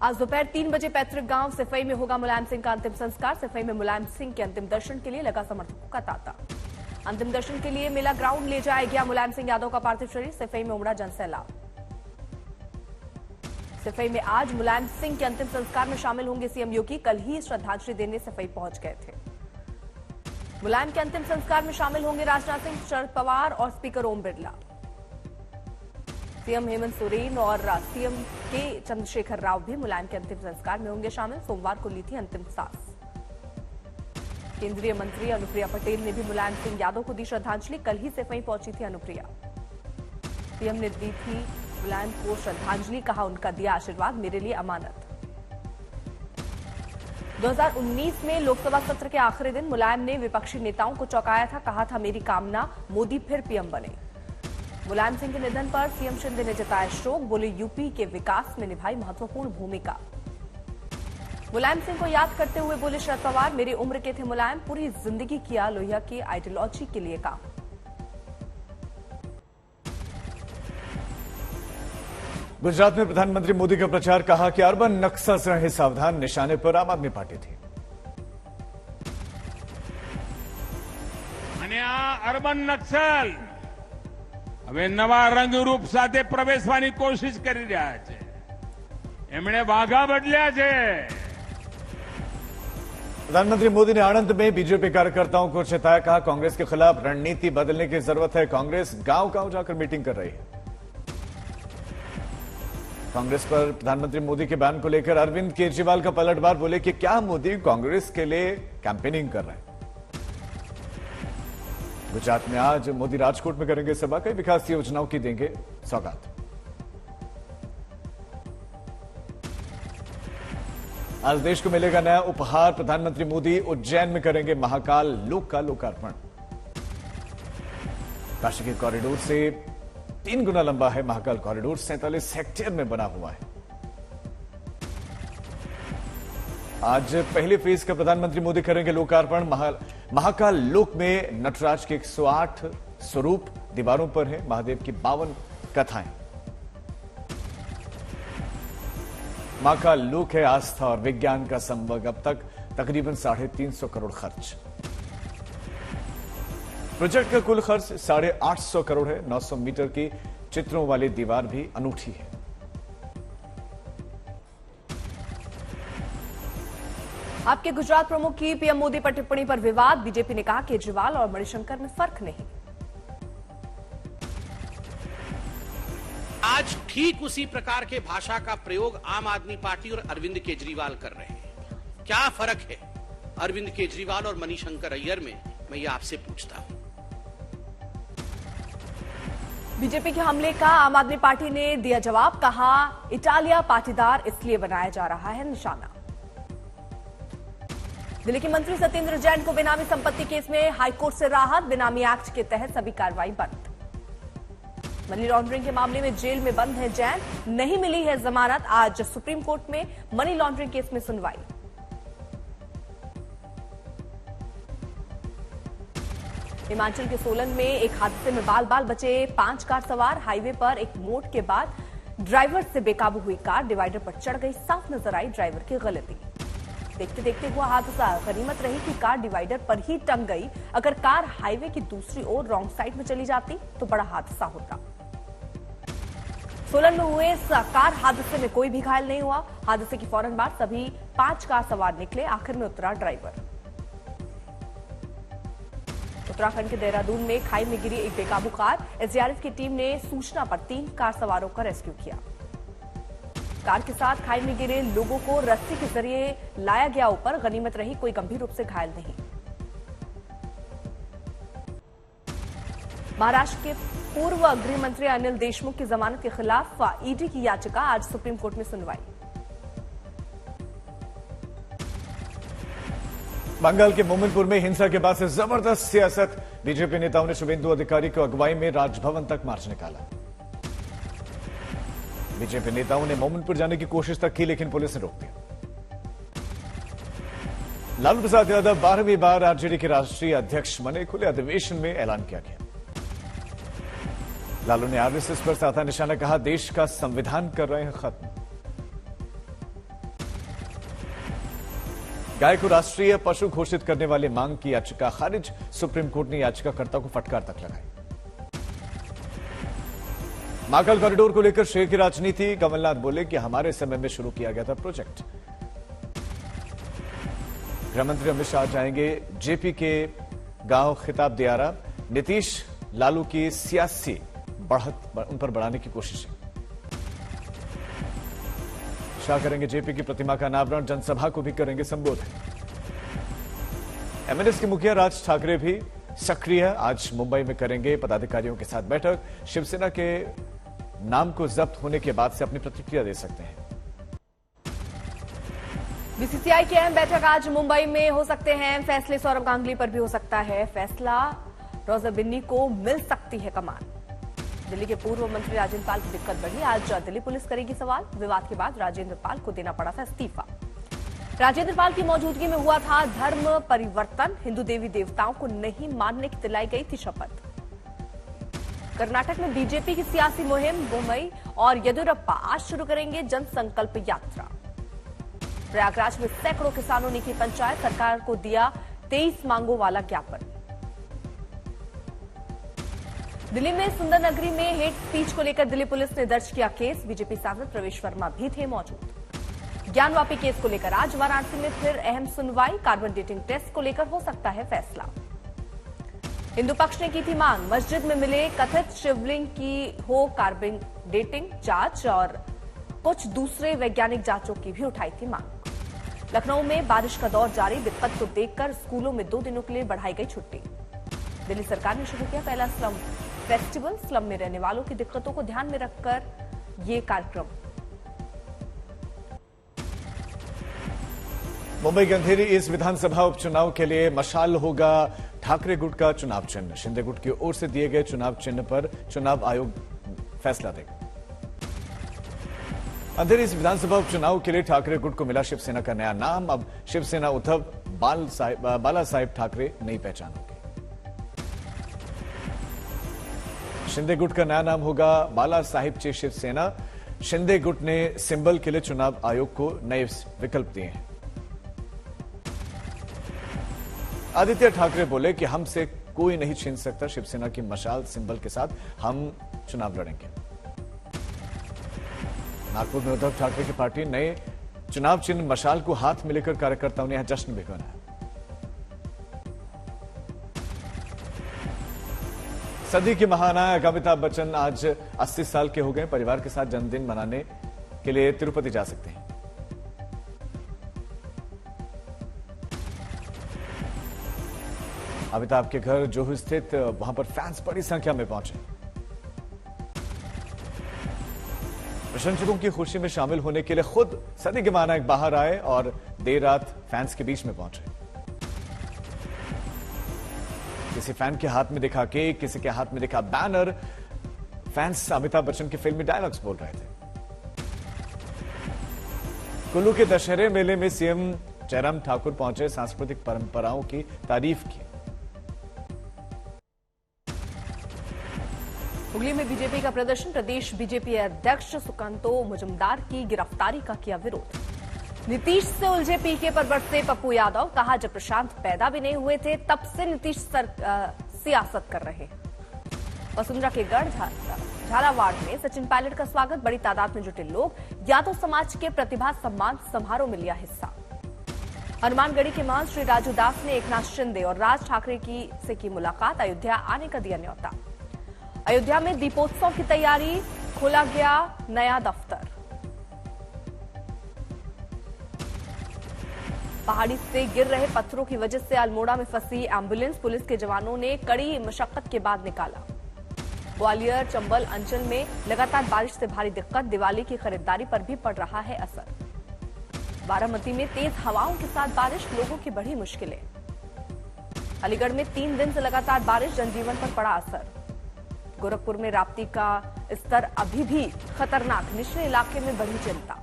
आज दोपहर 3 बजे पैतृक गांव सिफई में होगा मुलायम सिंह का अंतिम संस्कार। सिफई में मुलायम सिंह के अंतिम दर्शन के लिए लगा समर्थकों का तांता। अंतिम दर्शन के लिए मेला ग्राउंड ले जाया गया मुलायम सिंह यादव का पार्थिव शरीर। सिफई में उमड़ा जनसैलाब। सिफई में आज मुलायम सिंह के अंतिम संस्कार में शामिल होंगे सीएम योगी। कल ही श्रद्धांजलि देने सिफई पहुंच गए थे। मुलायम के अंतिम संस्कार में शामिल होंगे राजनाथ सिंह, शरद पवार और स्पीकर ओम बिरला। सीएम हेमंत सोरेन और सीएम के चंद्रशेखर राव भी मुलायम के अंतिम संस्कार में होंगे शामिल। सोमवार को ली थी अंतिम सांस। केंद्रीय मंत्री अनुप्रिया पटेल ने भी मुलायम सिंह यादव को दी श्रद्धांजलि। कल ही सिफई पहुंची थी अनुप्रिया। सीएम ने दी थी मुलायम को श्रद्धांजलि, कहा उनका दिया आशीर्वाद मेरे लिए अमानत। 2019 में लोकसभा सत्र के आखिरी दिन मुलायम ने विपक्षी नेताओं को चौंकाया था। कहा था मेरी कामना मोदी फिर पीएम बने। मुलायम सिंह के निधन पर सीएम शिंदे ने जताया शोक। बोले यूपी के विकास में निभाई महत्वपूर्ण भूमिका। मुलायम सिंह को याद करते हुए बोले शरद पवार, मेरी उम्र के थे मुलायम, पूरी जिंदगी किया लोहिया की आइडियोलॉजी के लिए काम। गुजरात में प्रधानमंत्री मोदी का प्रचार, कहा कि अर्बन नक्सल से रहे सावधान, निशाने पर आम आदमी पार्टी थी। अर्बन नक्सल હવે નવા રંગરૂપ સાથે પ્રવેશવાની કોશિશ કરી રહ્યા છે। એમણે વાઘા બદલ્યા છે। प्रधानमंत्री मोदी ने आणंद में बीजेपी कार्यकर्ताओं को चेताया, कहा कांग्रेस के खिलाफ रणनीति बदलने की जरूरत है। कांग्रेस गांव-गांव जाकर मीटिंग कर रही है। कांग्रेस पर प्रधानमंत्री मोदी के बयान को लेकर अरविंद केजरीवाल का पलटवार। बोले कि क्या मोदी कांग्रेस के लिए कैंपेनिंग कर रहे हैं। गुजरात में आज मोदी राजकोट में करेंगे सभा। कई विकास योजनाओं की देंगे सौगात। आज देश को मिलेगा नया उपहार। प्रधानमंत्री मोदी उज्जैन में करेंगे महाकाल लोक का लोकार्पण। काशी के कॉरिडोर से 3 गुना लंबा है महाकाल कॉरिडोर। 47 हेक्टेयर में बना हुआ है। आज पहले फेज का प्रधानमंत्री मोदी करेंगे लोकार्पण। महाकाल लोक में नटराज के 108 स्वरूप दीवारों पर है। महादेव की 52 कथाएं। महाकाल लोक है आस्था और विज्ञान का संवर्ग। अब तक तकरीबन 350 करोड़ खर्च। प्रोजेक्ट का कुल खर्च 850 करोड़ है। 900 मीटर की चित्रों वाली दीवार भी अनूठी है। आपके गुजरात प्रमुख की पीएम मोदी पर टिप्पणी पर विवाद। बीजेपी ने कहा केजरीवाल और मणिशंकर में फर्क नहीं। आज ठीक उसी प्रकार के भाषा का प्रयोग आम आदमी पार्टी और अरविंद केजरीवाल कर रहे हैं। क्या फर्क है अरविंद केजरीवाल और मणिशंकर अय्यर में, मैं ये आपसे पूछता हूं। बीजेपी के हमले का आम आदमी पार्टी ने दिया जवाब। कहा इटालिया पाटीदार इसलिए बनाया जा रहा है निशाना। दिल्ली के मंत्री सत्येंद्र जैन को बेनामी संपत्ति केस में हाईकोर्ट से राहत। बेनामी एक्ट के तहत सभी कार्रवाई बंद। मनी लॉन्ड्रिंग के मामले में जेल में बंद है जैन। नहीं मिली है जमानत। आज सुप्रीम कोर्ट में मनी लॉन्ड्रिंग केस में सुनवाई। हिमाचल के सोलन में एक हादसे में बाल बाल बचे 5 कार सवार। हाईवे पर एक मोड़ के बाद ड्राइवर से बेकाबू हुई कार डिवाइडर पर चढ़ गई। साफ नजर आई ड्राइवर की गलती। देखते देखते हुआ हादसा। गनीमत रही कि कार डिवाइडर पर ही टंग गई। अगर कार हाईवे की दूसरी ओर रॉन्ग साइड में चली जाती तो बड़ा हादसा होता। सोलन में हुए इस कार हादसे में कोई भी घायल नहीं हुआ। हादसे की फौरन बाद सभी 5 कार सवार निकले। आखिर में उतरा ड्राइवर। उत्तराखंड के देहरादून में खाई में गिरी एक बेकाबू कार। एसडीआरएफ की टीम ने सूचना पर 3 कार सवारों का रेस्क्यू किया। कार के साथ खाई में गिरे लोगों को रस्सी के जरिए लाया गया ऊपर। गनीमत रही कोई गंभीर रूप से घायल नहीं। महाराष्ट्र के पूर्व गृह मंत्री अनिल देशमुख की जमानत के खिलाफ ईडी की याचिका। आज सुप्रीम कोर्ट में सुनवाई। बंगाल के मोमिनपुर में हिंसा के बाद से जबरदस्त सियासत। बीजेपी नेताओं ने शुभेंदु अधिकारी की अगुवाई में राजभवन तक मार्च निकाला। बीजेपी नेताओं ने मोमिनपुर जाने की कोशिश तक की, लेकिन पुलिस ने रोक दिया। लालू प्रसाद यादव 12वीं बार आरजेडी के राष्ट्रीय अध्यक्ष बने। खुले अधिवेशन में ऐलान किया गया। लालू ने आरएसएस पर साधा निशाना। कहा देश का संविधान कर रहे हैं खत्म। गाय को राष्ट्रीय पशु घोषित करने वाली मांग की याचिका खारिज, सुप्रीम कोर्ट ने याचिकाकर्ता को फटकार तक लगाई। महाकाल कॉरिडोर को लेकर शेर की राजनीति, कमलनाथ बोले कि हमारे समय में शुरू किया गया था प्रोजेक्ट। गृहमंत्री अमित शाह जाएंगे जेपी के गांव खिताब दियारा, नीतीश लालू की सियासी बढ़त उन पर बढ़ाने की कोशिशें। शाह करेंगे जेपी की प्रतिमा का अनावरण, जनसभा को भी करेंगे संबोधित। एमएनएस के मुखिया राज ठाकरे भी सक्रिय, आज मुंबई में करेंगे पदाधिकारियों के साथ बैठक। शिवसेना के नाम को जब्त होने के बाद से अपनी प्रतिक्रिया दे सकते हैं। बीसीसीआई की अहम बैठक आज मुंबई में हो सकते हैं फैसले, सौरभ गांगुली पर भी हो सकता है फैसला, रोजर बिन्नी को मिल सकती है कमान। दिल्ली के पूर्व मंत्री राजेंद्र पाल की दिक्कत बढ़ी, आज दिल्ली पुलिस करेगी सवाल। विवाद के बाद राजेंद्र पाल को देना पड़ा था इस्तीफा। राजेंद्र पाल की मौजूदगी में हुआ था धर्म परिवर्तन, हिंदू देवी देवताओं को नहीं मानने की दिलाई गई थी शपथ। कर्नाटक में बीजेपी की सियासी मुहिम, बोम्मई और येदियुरप्पा आज शुरू करेंगे जनसंकल्प यात्रा। प्रयागराज में सैकड़ों किसानों ने की पंचायत, सरकार को दिया 23 मांगों वाला ज्ञापन। दिल्ली में सुंदर नगरी में हेट स्पीच को लेकर दिल्ली पुलिस ने दर्ज किया केस, बीजेपी सांसद प्रवेश वर्मा भी थे मौजूद। ज्ञानवापी केस को लेकर आज वाराणसी में फिर अहम सुनवाई, कार्बन डेटिंग टेस्ट को लेकर हो सकता है फैसला। हिंदू पक्ष ने की थी मांग, मस्जिद में मिले कथित शिवलिंग की हो कार्बन डेटिंग जांच और कुछ दूसरे वैज्ञानिक जांचों की भी उठाई थी मांग। लखनऊ में बारिश का दौर जारी, दिक्कत को देखकर स्कूलों में 2 दिनों के लिए बढ़ाई गई छुट्टी। दिल्ली सरकार ने शुरू किया पहला स्लम फेस्टिवल, स्लम में रहने वालों की दिक्कतों को ध्यान में रखकर ये कार्यक्रम। मुंबई के अंधेरी इस विधानसभा उपचुनाव के लिए मशाल होगा ठाकरे गुट का चुनाव चिन्ह। शिंदे गुट की ओर से दिए गए चुनाव चिन्ह पर चुनाव आयोग फैसला देगा। अंधेरी इस विधानसभा उपचुनाव के लिए ठाकरे गुट को मिला शिवसेना का नया नाम, अब शिवसेना उद्धव बाला साहेब ठाकरे नई पहचान होगी। शिंदे गुट का नया नाम होगा बाला साहिबची शिवसेना। शिंदे गुट ने सिंबल के लिए चुनाव आयोग को नए विकल्प दिए हैं। आदित्य ठाकरे बोले कि हमसे कोई नहीं छीन सकता शिवसेना की मशाल सिंबल के साथ हम चुनाव लड़ेंगे। नागपुर में उद्धव ठाकरे की पार्टी नए चुनाव चिन्ह मशाल को हाथ में लेकर कार्यकर्ताओं ने यहां जश्न भी मनाया। सदी के महानायक अमिताभ बच्चन आज 80 साल के हो गए, परिवार के साथ जन्मदिन मनाने के लिए तिरुपति जा सकते हैं। अमिताभ के घर जोहू स्थित वहां पर फैंस बड़ी संख्या में पहुंचे। प्रशंसकों की खुशी में शामिल होने के लिए खुद सदी के महानायक बाहर आए और देर रात फैंस के बीच में पहुंचे। किसी फैन के हाथ में दिखा केक, किसी के हाथ में दिखा बैनर। फैंस अमिताभ बच्चन के फिल्मी डायलॉग्स बोल रहे थे। कुल्लू के दशहरे मेले में सीएम जयराम ठाकुर पहुंचे, सांस्कृतिक परंपराओं की तारीफ की। हुगली में बीजेपी का प्रदर्शन, प्रदेश बीजेपी अध्यक्ष सुकांतो मुजुमदार की गिरफ्तारी का किया विरोध। नीतीश से उलझे पीके पर बरसे पप्पू यादव, कहा जब प्रशांत पैदा भी नहीं हुए थे तब से नीतीश सियासत कर रहे। वसुंधरा के गढ़ झालावाड़ में सचिन पायलट का स्वागत, बड़ी तादाद में जुटे लोग। यादव समाज के प्रतिभा सम्मान समारोह में लिया हिस्सा। हनुमानगढ़ी के महंत श्री राजू दास ने एकनाथ शिंदे और राज ठाकरे से की मुलाकात, अयोध्या आने का दिया न्योता। अयोध्या में दीपोत्सव की तैयारी, खोला गया नया दफ्तर। पहाड़ी से गिर रहे पत्थरों की वजह से अल्मोड़ा में फंसी एम्बुलेंस, पुलिस के जवानों ने कड़ी मशक्कत के बाद निकाला। ग्वालियर चंबल अंचल में लगातार बारिश से भारी दिक्कत, दिवाली की खरीदारी पर भी पड़ रहा है असर। बारामती में तेज हवाओं के साथ बारिश, लोगों की बढ़ी मुश्किलें। अलीगढ़ में 3 दिन से लगातार बारिश, जनजीवन पर पड़ा असर। गोरखपुर में राप्ती का स्तर अभी भी खतरनाक, निचले इलाके में बढ़ी चिंता।